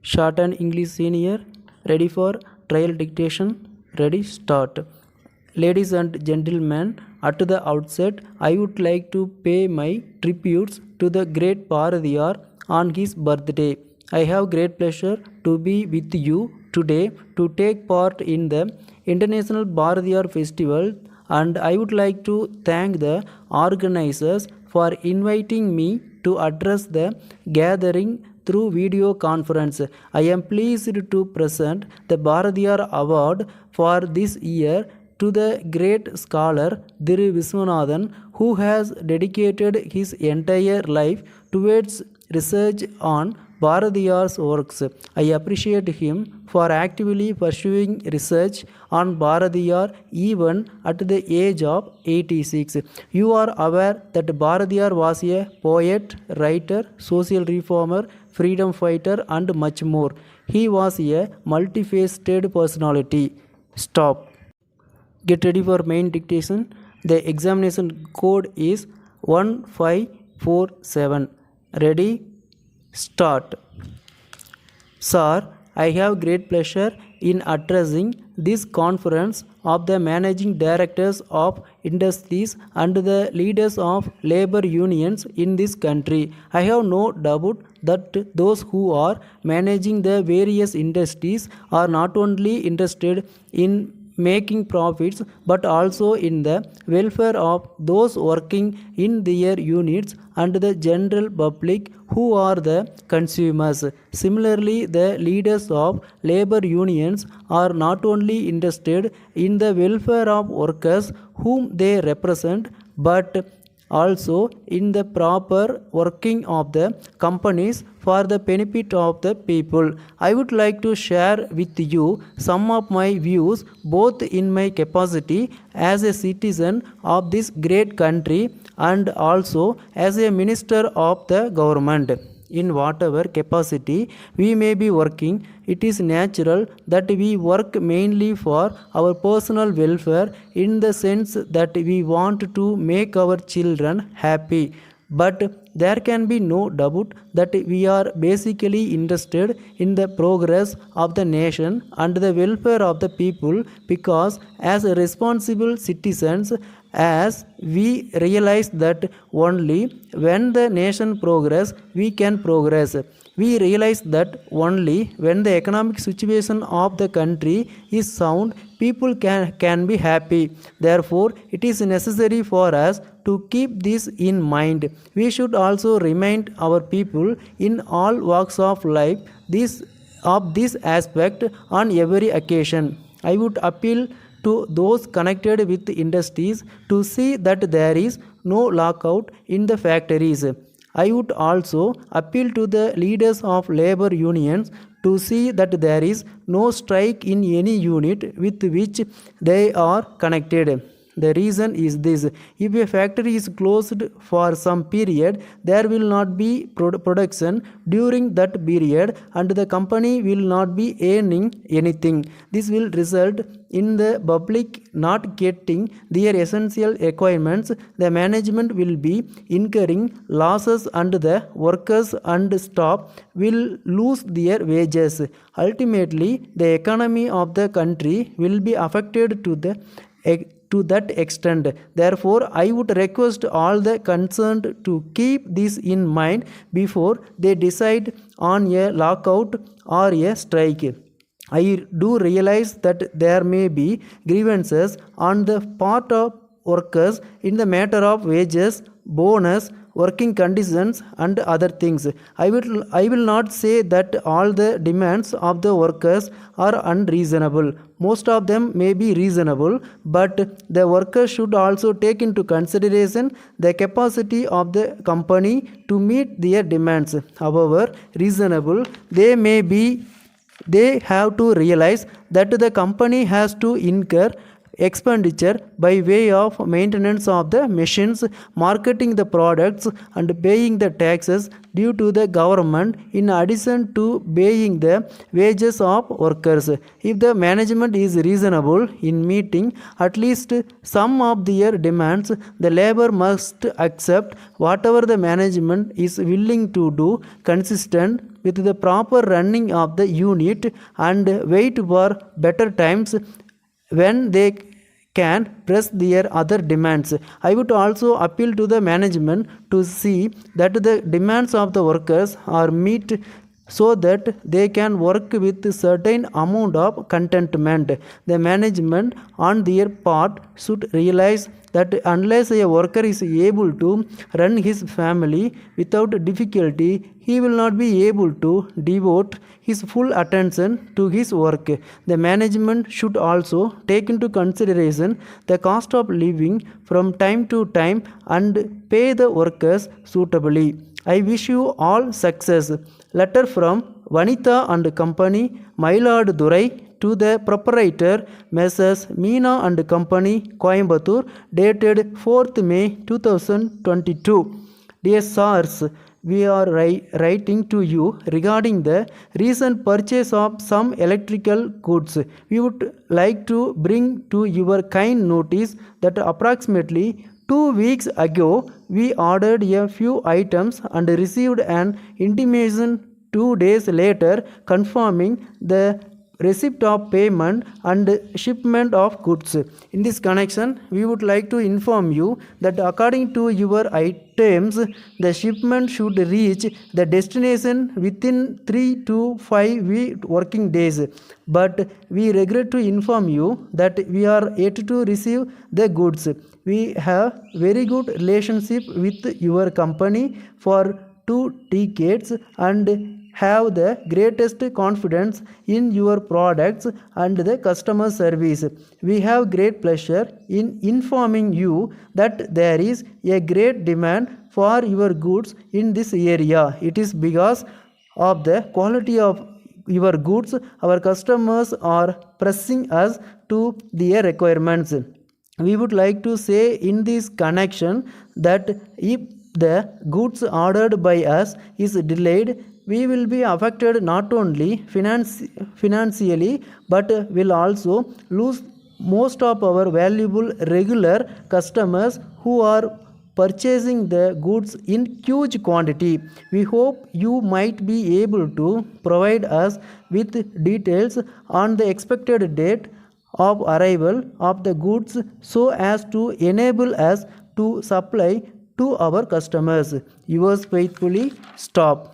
Shorthand English Senior, ready for trial dictation? Ready, start. Ladies and gentlemen, at the outset, I would like to pay my tributes to the great Bharatiyar on his birthday. I have great pleasure to be with you today to take part in the International Bharatiyar Festival, and I would like to thank the organizers for inviting me to address the gathering through video conference. I am pleased to present the Bharatiyar Award for this year to the great scholar Thiru Viswanathan, who has dedicated his entire life towards research on Bharatiyar's works. I appreciate him for actively pursuing research on Bharatiyar even at the age of 86. You are aware that Bharatiyar was a poet, writer, social reformer, freedom fighter, and much more. He was a multifaceted personality. Stop. Get ready for main dictation. The examination code is 1547. Ready? Start. Sir, I have great pleasure in addressing this conference of the managing directors of industries and the leaders of labor unions in this country. I have no doubt that those who are managing the various industries are not only interested in making profits but also in the welfare of those working in their units and the general public who are the consumers. Similarly, the leaders of labor unions are not only interested in the welfare of workers whom they represent but also in the proper working of the companies for the benefit of the people. I would like to share with you some of my views both in my capacity as a citizen of this great country and also as a minister of the government. In whatever capacity we may be working, it is natural that we work mainly for our personal welfare in the sense that we want to make our children happy. But there can be no doubt that we are basically interested in the progress of the nation and the welfare of the people because as responsible citizens, as we realize that only when the nation progress we can progress. We realize that only when the economic situation of the country is sound, people can be happy. Therefore, it is necessary for us to keep this in mind. We should also remind our people in all walks of life of this aspect on every occasion. I would appeal to those connected with industries to see that there is no lockout in the factories. I would also appeal to the leaders of labor unions to see that there is no strike in any unit with which they are connected. The reason is this: if a factory is closed for some period, there will not be production during that period and the company will not be earning anything. This will result in the public not getting their essential requirements. The management will be incurring losses and the workers and staff will lose their wages. Ultimately, the economy of the country will be affected to that extent. Therefore, I would request all the concerned to keep this in mind before they decide on a lockout or a strike. I do realize that there may be grievances on the part of workers in the matter of wages, bonus, working conditions and other things. I will not say that all the demands of the workers are unreasonable. Most of them may be reasonable, but the workers should also take into consideration the capacity of the company to meet their demands. However reasonable they may be, they have to realize that the company has to incur expenditure by way of maintenance of the machines, marketing the products, and paying the taxes due to the government, in addition to paying the wages of workers. If the management is reasonable in meeting at least some of their demands, the labor must accept whatever the management is willing to do, consistent with the proper running of the unit, and wait for better times when they can press their other demands. I would also appeal to the management to see that the demands of the workers are met so that they can work with a certain amount of contentment. The management on their part should realize that unless a worker is able to run his family without difficulty, he will not be able to devote his full attention to his work. The management should also take into consideration the cost of living from time to time and pay the workers suitably. I wish you all success. Letter from Vanitha and Company, Mayiladurai, to the proprietor, Messrs. Meena and Company, Coimbatore, dated 4th May 2022. Dear sirs, we are writing to you regarding the recent purchase of some electrical goods. We would like to bring to your kind notice that approximately 2 weeks ago, we ordered a few items and received an intimation 2 days later confirming the receipt of payment and shipment of goods. In this connection, we would like to inform you that according to your items, the shipment should reach the destination within 3 to 5 working days. But we regret to inform you that we are yet to receive the goods. We have very good relationship with your company for 2 decades and have the greatest confidence in your products and the customer service. We have great pleasure in informing you that there is a great demand for your goods in this area. It is because of the quality of your goods our customers are pressing us to their requirements. We would like to say in this connection that if the goods ordered by us is delayed, we will be affected not only financially but will also lose most of our valuable regular customers who are purchasing the goods in huge quantity. We hope you might be able to provide us with details on the expected date of arrival of the goods so as to enable us to supply to our customers. Yours faithfully, Stop.